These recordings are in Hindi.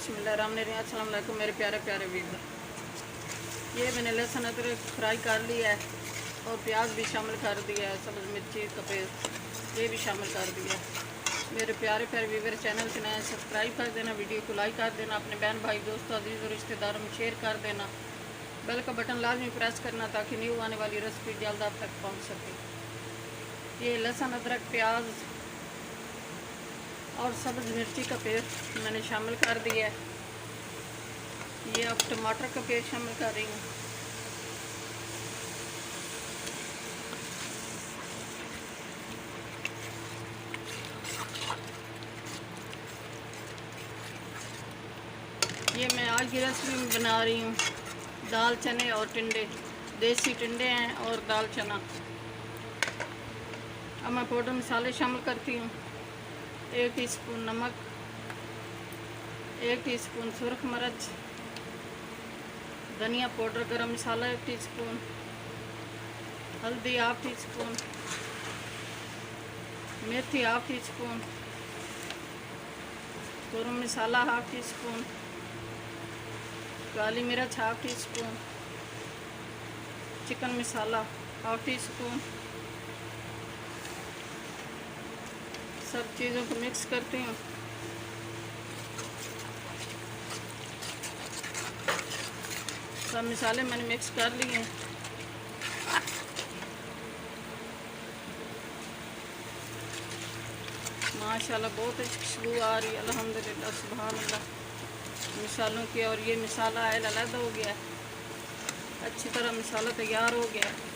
बिस्मिल्लाहिर्रहमानिर्रहीम। अस्सलाम वालेकुम मेरे प्यारे प्यारे व्यूअर। ये मैंने लहसुन अदरक फ्राई कर लिया है और प्याज भी शामिल कर दिया है, सब्ज़ मिर्ची का पेस्ट ये भी शामिल कर दिया है। मेरे प्यारे प्यारे व्यूअर, चैनल से नए सब्सक्राइब कर देना, वीडियो को लाइक कर देना, अपने बहन भाई दोस्तों अजीज़ और रिश्तेदारों में शेयर कर देना, बेल का बटन लाजमी प्रेस करना ताकि न्यू आने वाली रेसिपी जल्द आप तक पहुँच सके। ये लहसुन अदरक प्याज और सब्ज़ मिर्ची का पेस्ट मैंने शामिल कर दिया है। ये अब टमाटर का पेस्ट शामिल कर रही हूँ। ये मैं आज की रेसिपी में बना रही हूँ दाल चने और टिंडे, देसी टिंडे हैं और दाल चना। अब मैं पाउडर मसाले शामिल करती हूँ। 1 टीस्पून नमक, 1 टीस्पून सुरख मिर्च, धनिया पाउडर, गरम मसाला 1 टीस्पून, हल्दी 1/2 टीस्पून, मेथी 1/2 टीस्पून, गरम मसाला 1/2 टीस्पून, काली मिर्च 1/2 टीस्पून, चिकन मसाला 1/2 टीस्पून। सब चीज़ों को मिक्स करती हूँ। सब मसाले मैंने मिक्स कर लिए हैं। माशाल्लाह बहुत अच्छी खुशबू आ रही है, अल्हम्दुलिल्लाह, सुभान अल्लाह मसालों की। और ये मसाला अलग हो गया है, अच्छी तरह मसाला तैयार हो गया है।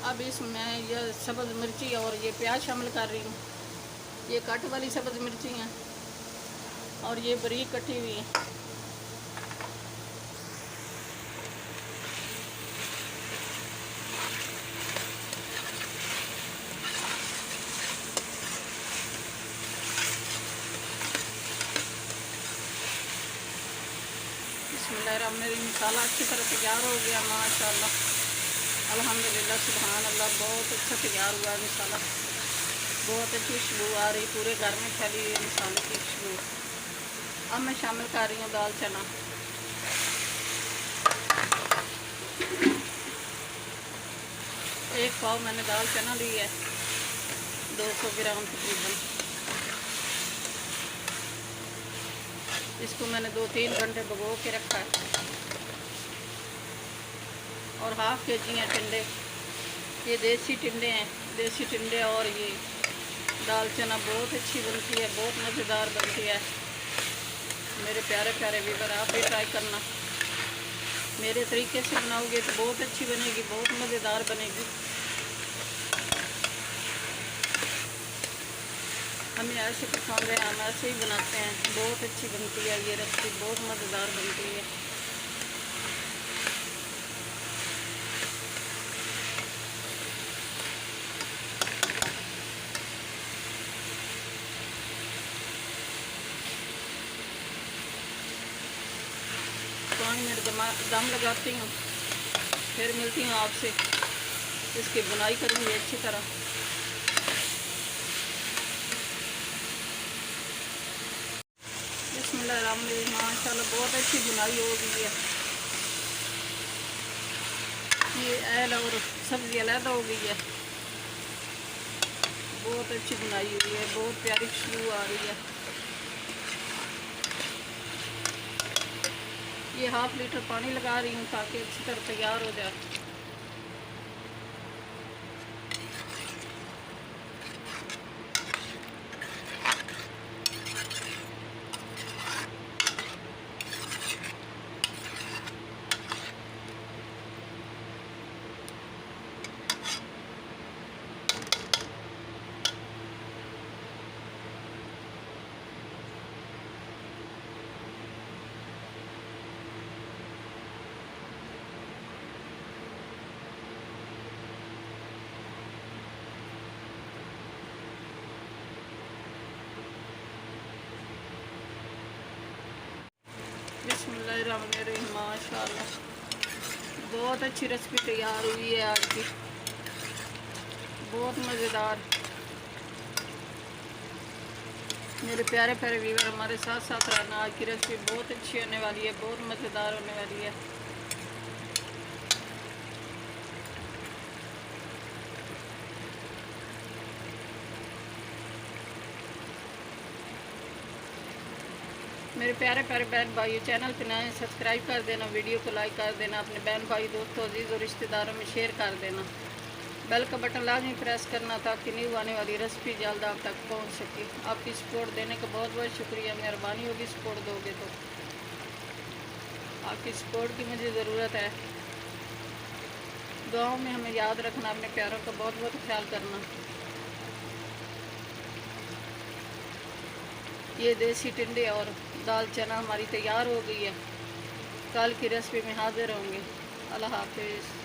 अब इसमें यह सब्ज़ मिर्ची और ये प्याज शामिल कर रही हूँ। ये कट वाली सब्ज़ मिर्ची हैं और ये बारीक कटी हुई है। बिस्मिल्लाहिर्रहमानिर्रहीम। मसाला अच्छी तरह तैयार हो गया माशाल्लाह, अल्हम्दुलिल्लाह, सुभान अल्लाह, बहुत अच्छा तैयार हुआ है मसाला। बहुत अच्छी खुशबू आ रही, पूरे घर में फैली हुई मसाले की खुशबू। अब मैं शामिल कर रही हूँ दाल चना। एक पाव मैंने दाल चना ली है, 200 ग्राम तकरीबन। इसको मैंने 2-3 घंटे भिगो के रखा है। और 1/2 kg हैं टिंडे, ये देसी टिंडे हैं, देसी टिंडे। और ये दाल चना बहुत अच्छी बनती है, बहुत मज़ेदार बनती है। मेरे प्यारे प्यारे व्यूअर, आप भी ट्राई करना। मेरे तरीके से बनाओगे तो बहुत अच्छी बनेगी, बहुत मज़ेदार बनेगी। हमें ऐसे पसंद है, हम ऐसे ही बनाते हैं, बहुत अच्छी बनती है ये रेसिपी, बहुत मज़ेदार बनती है। पानी में दम लगाती हूँ, फिर मिलती हूँ आपसे। इसकी बुनाई करूँगी अच्छी तरह। बिस्मिल्लाहिर्रहमानिर्रहीम। माशाल्लाह बहुत अच्छी बुनाई हो गई है। ये ऐल और सब्ज़ी अलग हो गई है, बहुत अच्छी बुनाई हुई है, बहुत प्यारी खुशबू आ रही है। ये 1/2 लीटर पानी लगा रही हूँ ताकि अच्छी तरह तैयार हो जाए। माशाल्लाह बहुत अच्छी रेसिपी तैयार हुई है आज की, बहुत मज़ेदार। मेरे प्यारे प्यारे व्यूअर हमारे साथ साथ रहना, आज की रेसिपी बहुत अच्छी होने वाली है, बहुत मज़ेदार होने वाली है। मेरे प्यारे प्यारे बहन भाई चैनल पर नए सब्सक्राइब कर देना, वीडियो को लाइक कर देना, अपने बहन भाई दोस्तों अजीज़ और रिश्तेदारों में शेयर कर देना। बेल का बटन लाजमी प्रेस करना ताकि न्यू आने वाली रेसिपी जल्द आप तक पहुंच सके। आपकी सपोर्ट देने का बहुत बहुत शुक्रिया, मेहरबानी होगी सपोर्ट दोगे तो। आपकी सपोर्ट की मुझे ज़रूरत है। दुआओं में हमें याद रखना, अपने प्यारों का बहुत बहुत ख्याल करना। ये देसी टिंडे और दाल चना हमारी तैयार हो गई है। कल की रेसिपी में हाजिर होंगे। अल्लाह हाफिज़।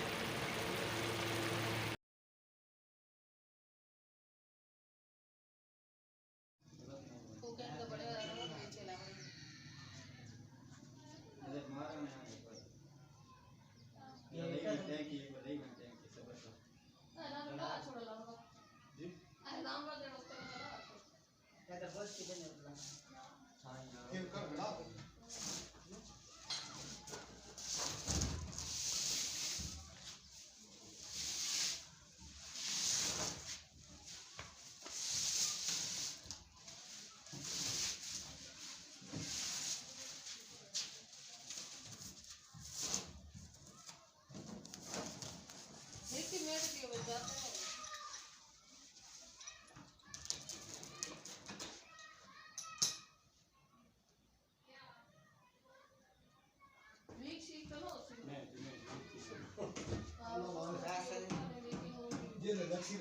ये लक्षित